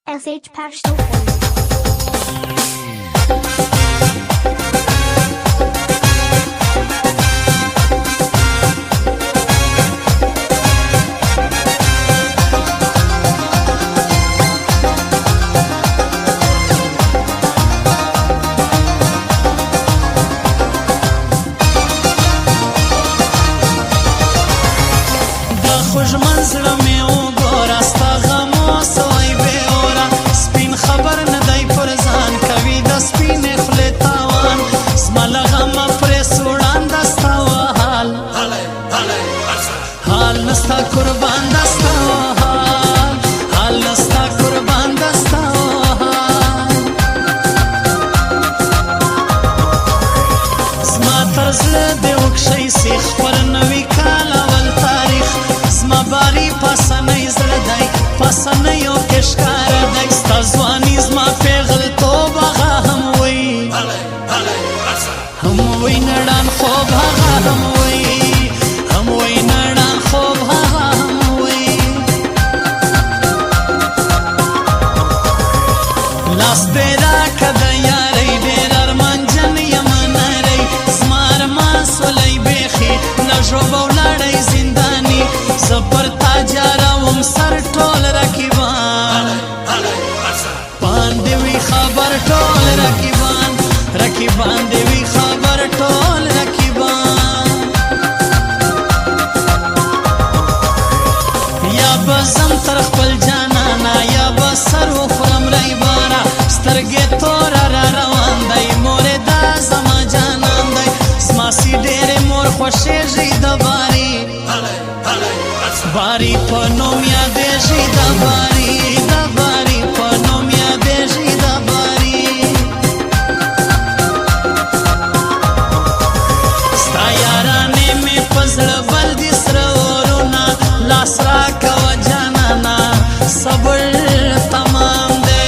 SH Pashto. Bari pa nom yadeji da bari pa nom yadeji da bari sta yarane me pazla baldi sraoruna lasra ka janana sabr tamam de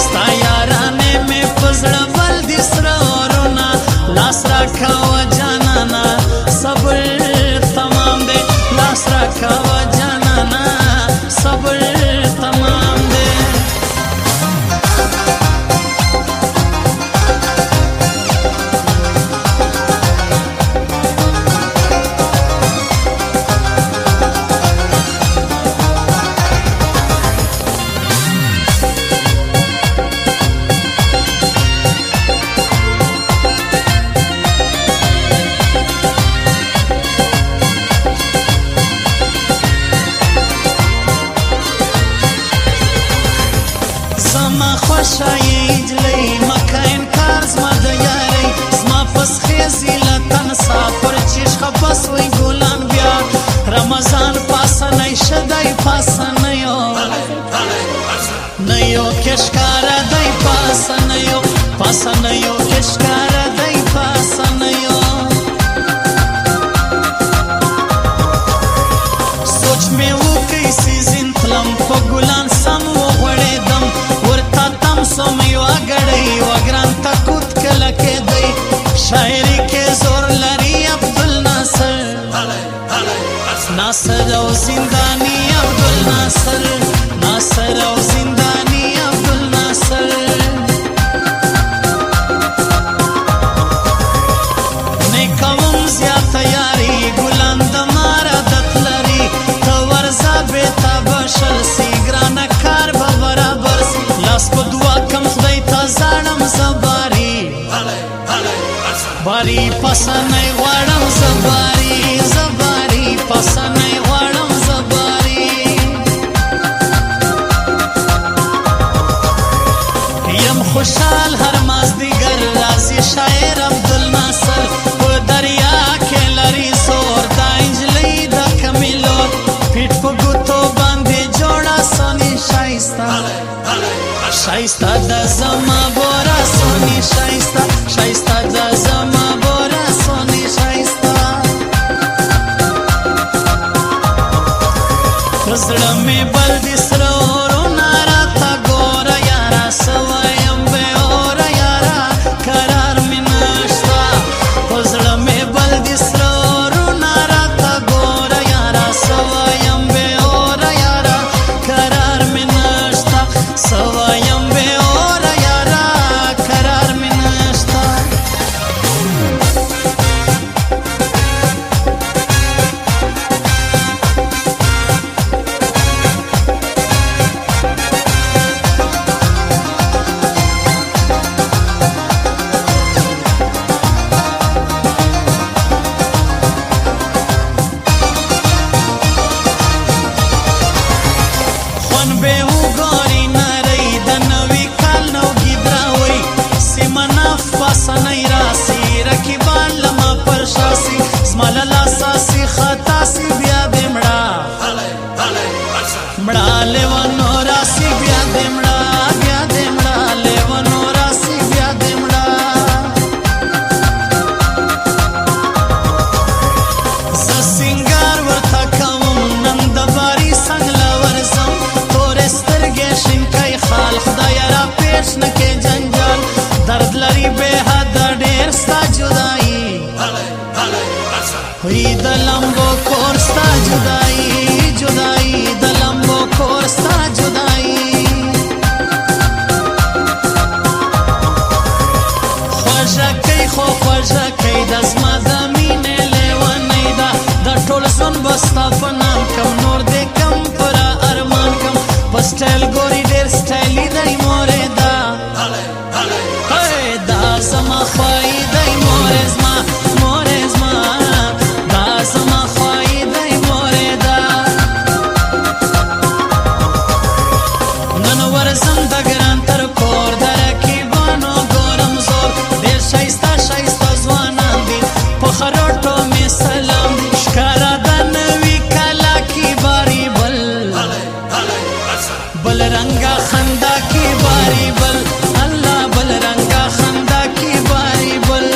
sta yarane me pazla baldi sraoruna lasra ka janana sabr tamam de lasra ka Ramazan pasa nay shaday pasa nayo nayo keshkara day pasa nayo keshkara day pasa nayo soch me wo kaisi zintlam pagulan sam wo ghodedam warta tam somayo agadai wagran takut kala ke day shairi ke zor lari Abdul Nasr او زندانی عبدال ناصر او زندانی عبدال ناصر نیکوم زیات یاری ګلان د مارادت لري تو ورزا بیتا بشل سی ګران کار به برابر لاس په دعا کم خدای ته ځانم زباری باری پسنه غواړم زباری پسنه غواړم زباری یم خوشحال هر مازدیګر راځي شاعر عبدالناصر په دریا کې لري زور دا انجلۍ د کمیلور پیټ په ګوتو باندې جوړه سونی شایسته د زما بورا سونی شایسته د زما بورا سونی شایسته زړه مې بل دي سرورونه راته ګوره یاره سوایم به اوره یاره قرار مې نشته په زړه مې بل دي سرورونه راته ګوره یاره سوایم به اوره یاره قرار مې نشته ګوري ډېر سټایلي دی مورې دا دا زما خوایي دی مورې زما مورې زما دا زما خوایي دی مورې دا نن ورځم د ګران تر کور د رقیبانو ګورم زور ډېر ښایسته ښایسته ځوانان دي په خروټو مې سلام دي ښکاره د نوي کاله کې باري بل رنگا خندا کی باری بل الله بل رنگا خندا کی باری بل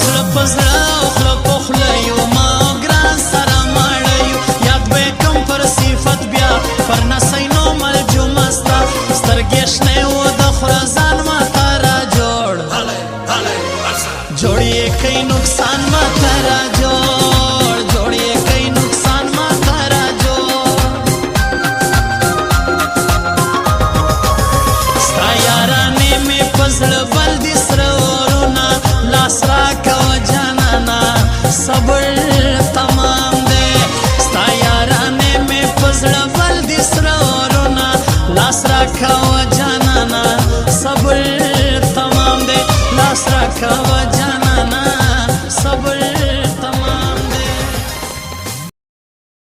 زړه په زړه او خوله په خوله یو ما او ګران سره ماړه یو یاد به کوم پر صفت بیا پر نسی نو ملجومه ستا سترګې شنې و د خوره ځان ماته را جوړ جوړ یې کوي نقصان ماته را جوړ جوړ یې کوي نقصان ماته را جوړ ستا یارانې مې په زړه بل دي سره اورونه لاس راکوه جانانه صبر تمام دی ستا یارانې مې په زړه بل دي سره اورونه لاس راکوه جانانه صبر تمام دی لاس راکوه